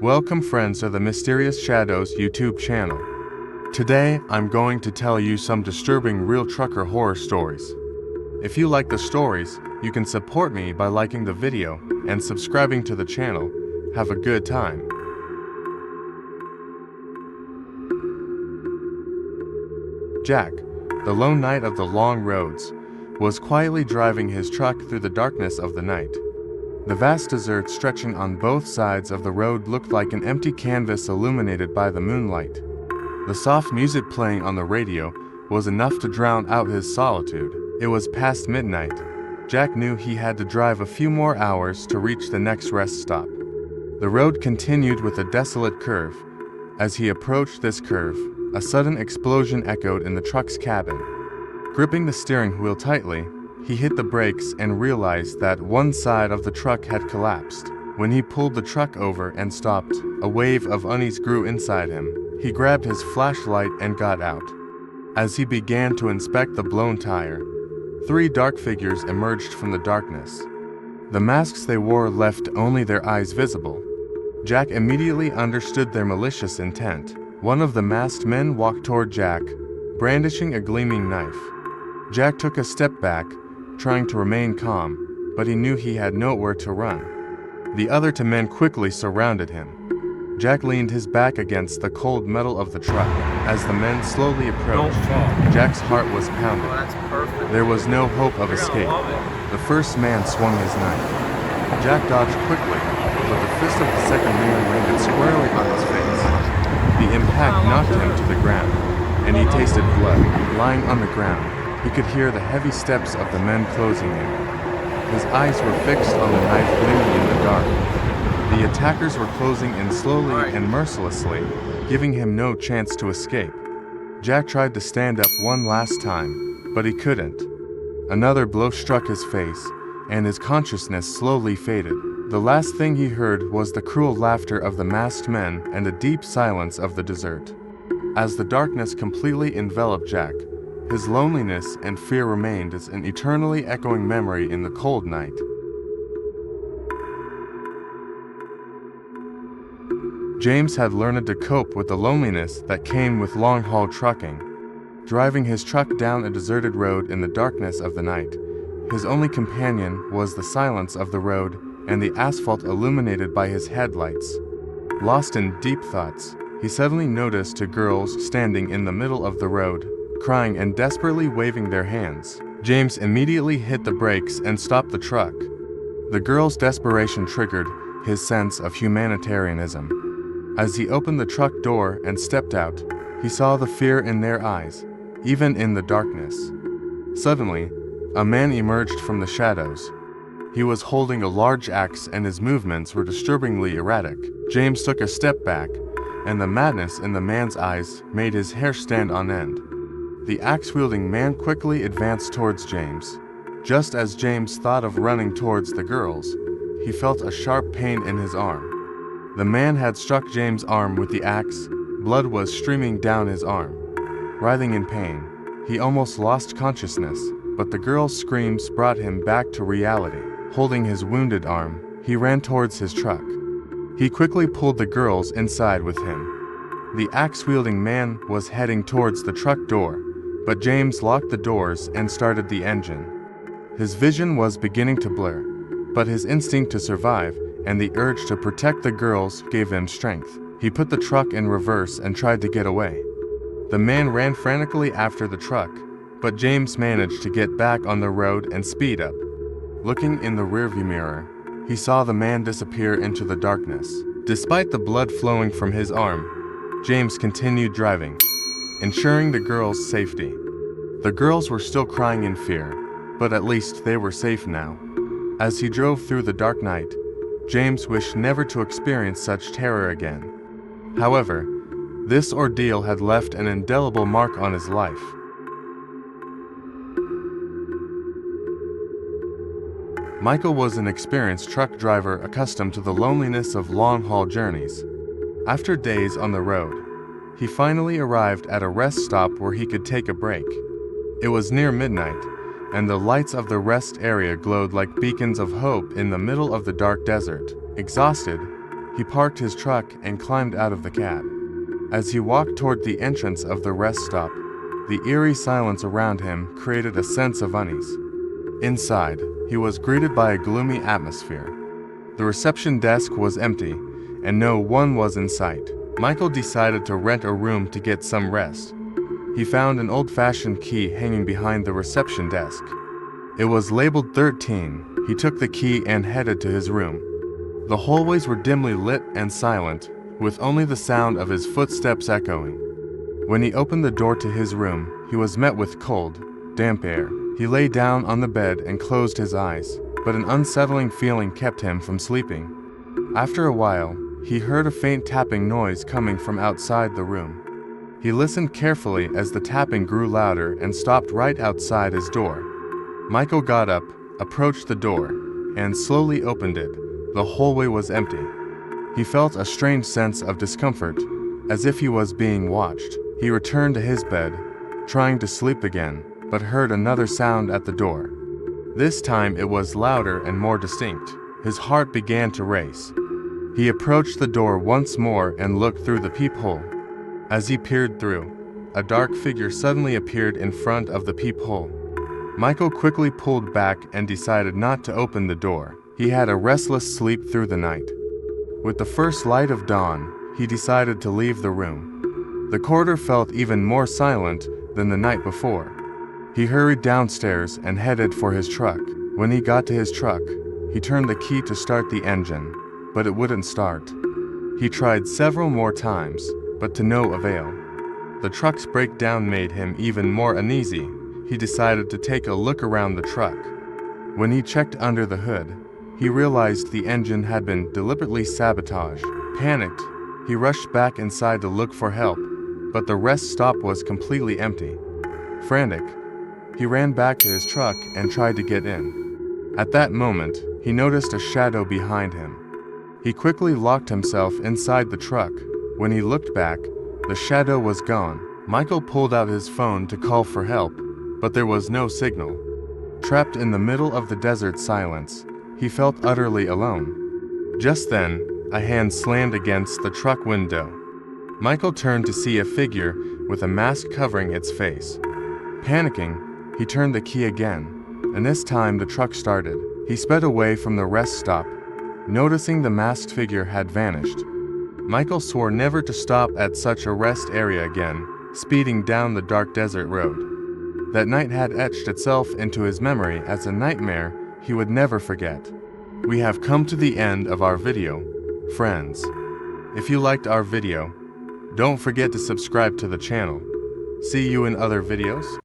Welcome friends to the Mysterious Shadows YouTube channel. Today, I'm going to tell you some disturbing real trucker horror stories. If you like the stories, you can support me by liking the video and subscribing to the channel. Have a good time. Jack, the lone knight of the long roads, was quietly driving his truck through the darkness of the night. The vast desert stretching on both sides of the road looked like an empty canvas illuminated by the moonlight. The soft music playing on the radio was enough to drown out his solitude. It was past midnight. Jack knew he had to drive a few more hours to reach the next rest stop. The road continued with a desolate curve. As he approached this curve, a sudden explosion echoed in the truck's cabin. Gripping the steering wheel tightly, he hit the brakes and realized that one side of the truck had collapsed. When he pulled the truck over and stopped, a wave of unease grew inside him. He grabbed his flashlight and got out. As he began to inspect the blown tire, three dark figures emerged from the darkness. The masks they wore left only their eyes visible. Jack immediately understood their malicious intent. One of the masked men walked toward Jack, brandishing a gleaming knife. Jack took a step back, trying to remain calm, but he knew he had nowhere to run. The other two men quickly surrounded him. Jack leaned his back against the cold metal of the truck. As the men slowly approached, Jack's heart was pounding. There was no hope of escape. The first man swung his knife. Jack dodged quickly, but the fist of the second man landed squarely on his face. The impact knocked him to the ground, and he tasted blood. Lying on the ground, he could hear the heavy steps of the men closing in. His eyes were fixed on the knife gleaming in the dark. The attackers were closing in slowly and mercilessly, giving him no chance to escape. Jack tried to stand up one last time, but he couldn't. Another blow struck his face, and his consciousness slowly faded. The last thing he heard was the cruel laughter of the masked men and the deep silence of the desert. As the darkness completely enveloped Jack, his loneliness and fear remained as an eternally echoing memory in the cold night. James had learned to cope with the loneliness that came with long-haul trucking. Driving his truck down a deserted road in the darkness of the night, his only companion was the silence of the road and the asphalt illuminated by his headlights. Lost in deep thoughts, he suddenly noticed two girls standing in the middle of the road, crying and desperately waving their hands. James immediately hit the brakes and stopped the truck. The girls' desperation triggered his sense of humanitarianism. As he opened the truck door and stepped out, he saw the fear in their eyes, even in the darkness. Suddenly, a man emerged from the shadows. He was holding a large axe and his movements were disturbingly erratic. James took a step back, and the madness in the man's eyes made his hair stand on end. The axe-wielding man quickly advanced towards James. Just as James thought of running towards the girls, he felt a sharp pain in his arm. The man had struck James' arm with the axe. Blood was streaming down his arm. Writhing in pain, he almost lost consciousness, but the girls' screams brought him back to reality. Holding his wounded arm, he ran towards his truck. He quickly pulled the girls inside with him. The axe-wielding man was heading towards the truck door, but James locked the doors and started the engine. His vision was beginning to blur, but his instinct to survive and the urge to protect the girls gave him strength. He put the truck in reverse and tried to get away. The man ran frantically after the truck, but James managed to get back on the road and speed up. Looking in the rearview mirror, he saw the man disappear into the darkness. Despite the blood flowing from his arm, James continued driving, ensuring the girls' safety. The girls were still crying in fear, but at least they were safe now. As he drove through the dark night, James wished never to experience such terror again. However, this ordeal had left an indelible mark on his life. Michael was an experienced truck driver accustomed to the loneliness of long-haul journeys. After days on the road, he finally arrived at a rest stop where he could take a break. It was near midnight, and the lights of the rest area glowed like beacons of hope in the middle of the dark desert. Exhausted, He parked his truck and climbed out of the cab. As he walked toward the entrance of the rest stop, the eerie silence around him created a sense of unease. Inside, he was greeted by a gloomy atmosphere. The reception desk was empty, and no one was in sight. Michael decided to rent a room to get some rest. He found an old-fashioned key hanging behind the reception desk. It was labeled 13. He took the key and headed to his room. The hallways were dimly lit and silent, with only the sound of his footsteps echoing. When he opened the door to his room, he was met with cold, damp air. He lay down on the bed and closed his eyes, but an unsettling feeling kept him from sleeping. After a while, he heard a faint tapping noise coming from outside the room. He listened carefully as the tapping grew louder and stopped right outside his door. Michael got up, approached the door, and slowly opened it. The hallway was empty. He felt a strange sense of discomfort, as if he was being watched. He returned to his bed, trying to sleep again, but heard another sound at the door. This time it was louder and more distinct. His heart began to race. He approached the door once more and looked through the peephole. As he peered through, a dark figure suddenly appeared in front of the peephole. Michael quickly pulled back and decided not to open the door. He had a restless sleep through the night. With the first light of dawn, he decided to leave the room. The corridor felt even more silent than the night before. He hurried downstairs and headed for his truck. When he got to his truck, he turned the key to start the engine, but it wouldn't start. He tried several more times, but to no avail. The truck's breakdown made him even more uneasy. He decided to take a look around the truck. When he checked under the hood, he realized the engine had been deliberately sabotaged. Panicked, he rushed back inside to look for help, but the rest stop was completely empty. Frantic, he ran back to his truck and tried to get in. At that moment, he noticed a shadow behind him. He quickly locked himself inside the truck. When he looked back, the shadow was gone. Michael pulled out his phone to call for help, but there was no signal. Trapped in the middle of the desert silence, he felt utterly alone. Just then, a hand slammed against the truck window. Michael turned to see a figure with a mask covering its face. Panicking, he turned the key again, and this time the truck started. He sped away from the rest stop, noticing the masked figure had vanished. Michael swore never to stop at such a rest area again, speeding down the dark desert road. That night had etched itself into his memory as a nightmare he would never forget. We have come to the end of our video, friends. If you liked our video, don't forget to subscribe to the channel. See you in other videos.